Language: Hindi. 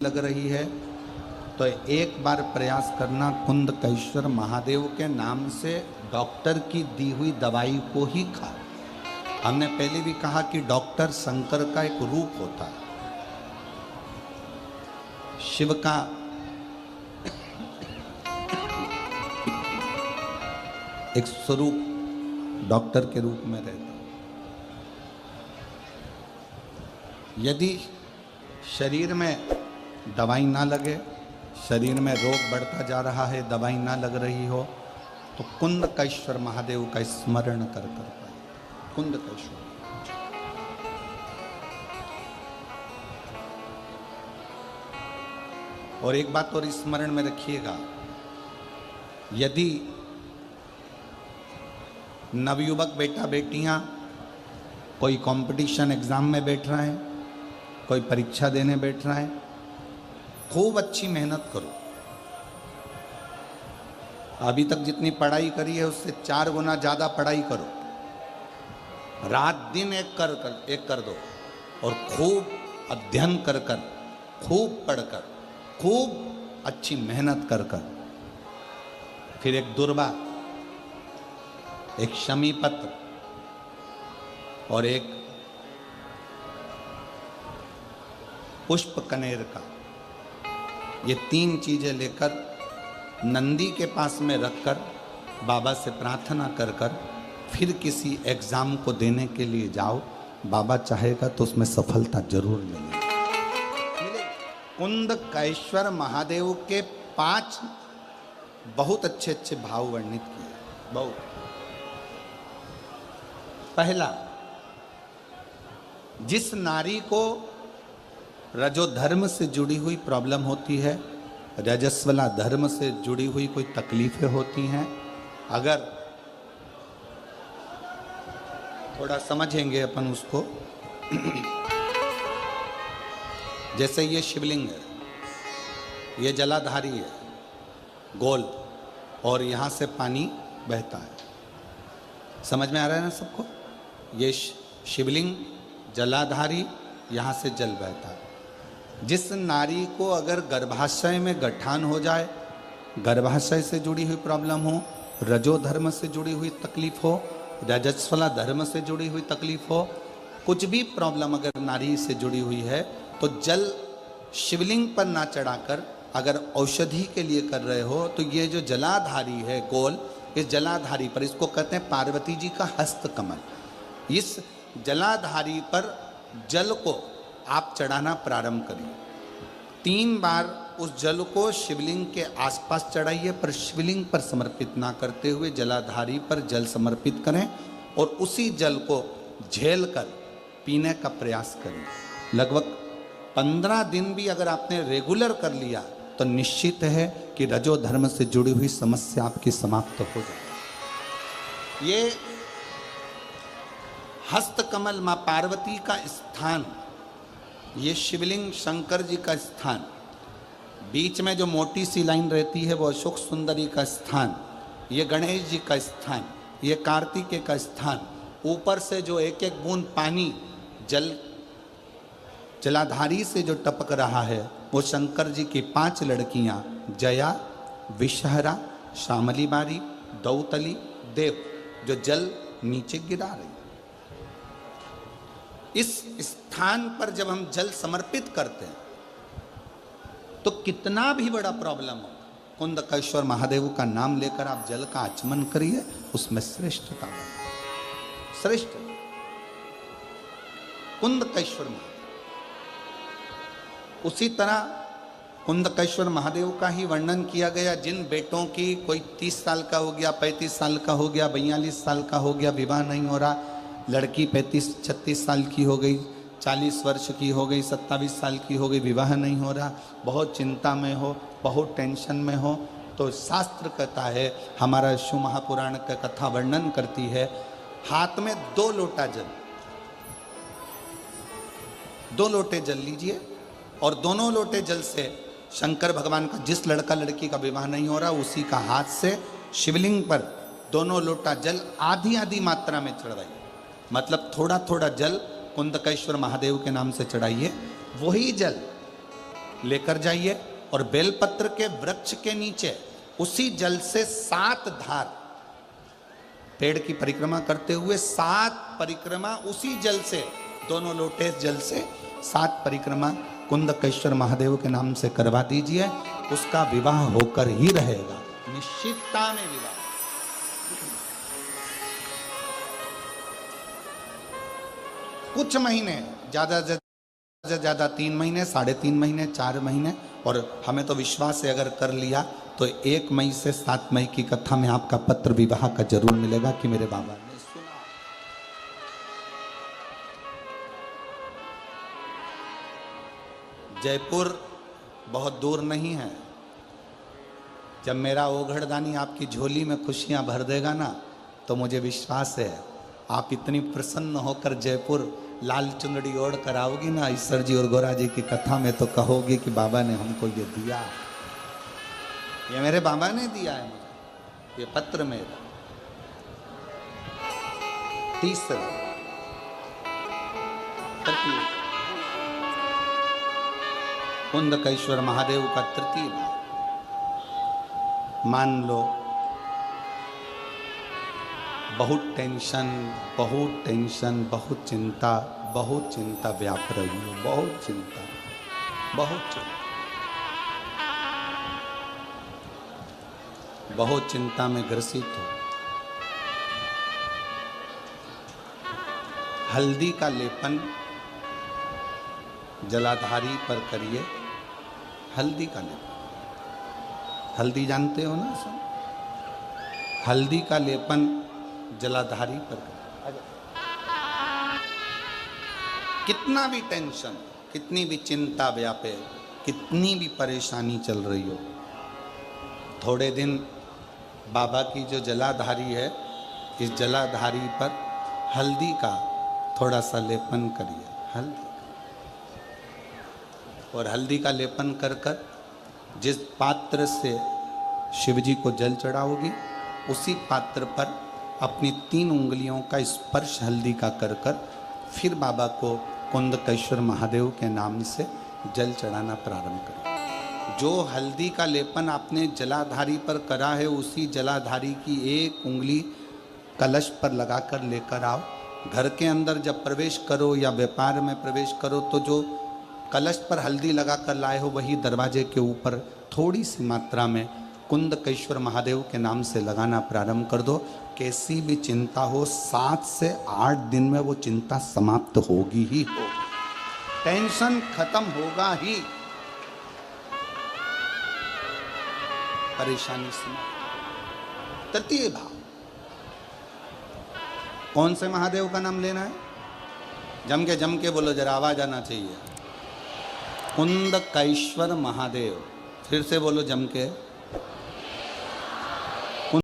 लग रही है तो एक बार प्रयास करना, कुंदकेश्वर महादेव के नाम से डॉक्टर की दी हुई दवाई को ही खा। हमने पहले भी कहा कि डॉक्टर शंकर का एक रूप होता है, शिव का एक स्वरूप डॉक्टर के रूप में रहता है। यदि शरीर में दवाई ना लगे, शरीर में रोग बढ़ता जा रहा है, दवाई ना लग रही हो, तो कुंदकेश्वर महादेव का स्मरण कर पाए। कुंदकेश्वर और एक बात और स्मरण में रखिएगा, यदि नवयुवक बेटा बेटियां कोई कंपटीशन एग्जाम में बैठ रहे हैं, कोई परीक्षा देने बैठ रहा है, खूब अच्छी मेहनत करो। अभी तक जितनी पढ़ाई करी है उससे 4 गुना ज़्यादा पढ़ाई करो। रात दिन एक कर दो और खूब अध्ययन कर खूब पढ़कर, खूब अच्छी मेहनत कर फिर एक दुर्वा, एक शमी पत्र और एक पुष्प कनेर का, ये 3 चीजें लेकर नंदी के पास में रखकर बाबा से प्रार्थना कर फिर किसी एग्जाम को देने के लिए जाओ। बाबा चाहेगा तो उसमें सफलता जरूर मिलेगी। कुंदकेश्वर महादेव के 5 बहुत अच्छे अच्छे भाव वर्णित किए। बहुत पहला, जिस नारी को रजोधर्म से जुड़ी हुई प्रॉब्लम होती है, रजस्वला धर्म से जुड़ी हुई कोई तकलीफें होती हैं, अगर थोड़ा समझेंगे अपन उसको, जैसे ये शिवलिंग है, ये जलाधारी है, गोल, और यहाँ से पानी बहता है। समझ में आ रहा है ना सबको? ये शिवलिंग जलाधारी, यहाँ से जल बहता है। जिस नारी को अगर गर्भाशय में गठान हो जाए, गर्भाशय से जुड़ी हुई प्रॉब्लम हो, रजोधर्म से जुड़ी हुई तकलीफ हो, रजस्वला धर्म से जुड़ी हुई तकलीफ हो, कुछ भी प्रॉब्लम अगर नारी से जुड़ी हुई है, तो जल शिवलिंग पर ना चढ़ाकर अगर औषधि के लिए कर रहे हो, तो ये जो जलाधारी है गोल, इस जलाधारी पर, इसको कहते हैं पार्वती जी का हस्त कमल, इस जलाधारी पर जल को आप चढ़ाना प्रारंभ करिए। 3 बार उस जल को शिवलिंग के आसपास चढ़ाइए, पर शिवलिंग पर समर्पित ना करते हुए जलाधारी पर जल समर्पित करें और उसी जल को झेल कर पीने का प्रयास करें। लगभग 15 दिन भी अगर आपने रेगुलर कर लिया तो निश्चित है कि रजोधर्म से जुड़ी हुई समस्या आपकी समाप्त हो जाए। ये हस्तकमल मां पार्वती का स्थान, ये शिवलिंग शंकर जी का स्थान, बीच में जो मोटी सी लाइन रहती है वो अशोक सुंदरी का स्थान, ये गणेश जी का स्थान, ये कार्तिकेय का स्थान, ऊपर से जो एक एक बूंद पानी जलाधारी से जो टपक रहा है वो शंकर जी की 5 लड़कियां, जया, विषहरा, श्यामली बारी, दौतली, देव, जो जल नीचे गिरा रही। इस स्थान पर जब हम जल समर्पित करते हैं तो कितना भी बड़ा प्रॉब्लम हो, कुंदकेश्वर महादेव का नाम लेकर आप जल का आचमन करिए, उसमें श्रेष्ठता बने। श्रेष्ठ कुंदकेश्वर महादेव। उसी तरह कुंदकेश्वर महादेव का ही वर्णन किया गया, जिन बेटों की कोई 30 साल का हो गया, 35 साल का हो गया, 42 साल का हो गया, विवाह नहीं हो रहा, लड़की 35-36 साल की हो गई, 40 वर्ष की हो गई, 27 साल की हो गई, विवाह नहीं हो रहा, बहुत चिंता में हो, बहुत टेंशन में हो, तो शास्त्र कहता है, हमारा शिव महापुराण का कथा वर्णन करती है, हाथ में 2 लोटा जल, 2 लोटे जल लीजिए और दोनों लोटे जल से शंकर भगवान का, जिस लड़का लड़की का विवाह नहीं हो रहा, उसी का हाथ से शिवलिंग पर दोनों लोटा जल आधी आधी मात्रा में चढ़ाइए। मतलब थोड़ा थोड़ा जल कुंदकेश्वर महादेव के नाम से चढ़ाइए। वही जल लेकर जाइए और बेलपत्र के वृक्ष के नीचे उसी जल से 7 धार, पेड़ की परिक्रमा करते हुए 7 परिक्रमा उसी जल से, दोनों लोटे जल से 7 परिक्रमा कुंदकेश्वर महादेव के नाम से करवा दीजिए। उसका विवाह होकर ही रहेगा, निश्चितता में विवाह। कुछ महीने, ज्यादा से ज्यादा 3 महीने, 3.5 महीने, 4 महीने, और हमें तो विश्वास है अगर कर लिया तो 1 मई से 7 मई की कथा में आपका पत्र विवाह का जरूर मिलेगा कि मेरे बाबा ने सुना। जयपुर बहुत दूर नहीं है। जब मेरा ओघड़दानी आपकी झोली में खुशियां भर देगा ना, तो मुझे विश्वास है आप इतनी प्रसन्न होकर जयपुर लाल चुंदड़ी ओढ़ कर आओगी ना ईश्वर जी और गोरा जी की कथा में, तो कहोगी कि बाबा ने हमको ये दिया, ये मेरे बाबा ने दिया है मुझे, ये पत्र मेरा। तीसरा कुंदकेश्वर महादेव का तृतीय भाव। मान लो बहुत टेंशन, बहुत चिंता व्याप रही हो, बहुत चिंता, बहुत चिंता में ग्रसित हो। हल्दी का लेपन जलाधारी पर करिए। हल्दी का लेपन, हल्दी जानते हो ना सब, हल्दी का लेपन जलाधारी पर करिए। कितना भी टेंशन, कितनी भी चिंता व्यापे, कितनी भी परेशानी चल रही हो, थोड़े दिन बाबा की जो जलाधारी है, इस जलाधारी पर हल्दी का थोड़ा सा लेपन करिए। हल्दी, और हल्दी का लेपन कर कर जिस पात्र से शिवजी को जल चढ़ाओगी, उसी पात्र पर अपनी 3 उंगलियों का स्पर्श हल्दी का कर कर फिर बाबा को कुंदकेश्वर महादेव के नाम से जल चढ़ाना प्रारंभ करें। जो हल्दी का लेपन आपने जलाधारी पर करा है, उसी जलाधारी की 1 उंगली कलश पर लगाकर लेकर आओ। घर के अंदर जब प्रवेश करो या व्यापार में प्रवेश करो, तो जो कलश पर हल्दी लगाकर लाए हो, वही दरवाजे के ऊपर थोड़ी सी मात्रा में कुंदकेश्वर महादेव के नाम से लगाना प्रारंभ कर दो। कैसी भी चिंता हो, 7 से 8 दिन में वो चिंता समाप्त होगी ही हो, टेंशन खत्म होगा ही, परेशानी समाप्त। तृतीय भाव, कौन से महादेव का नाम लेना है? जम के बोलो, जरा आवाज आना चाहिए। कुंदकेश्वर महादेव, फिर से बोलो जम के।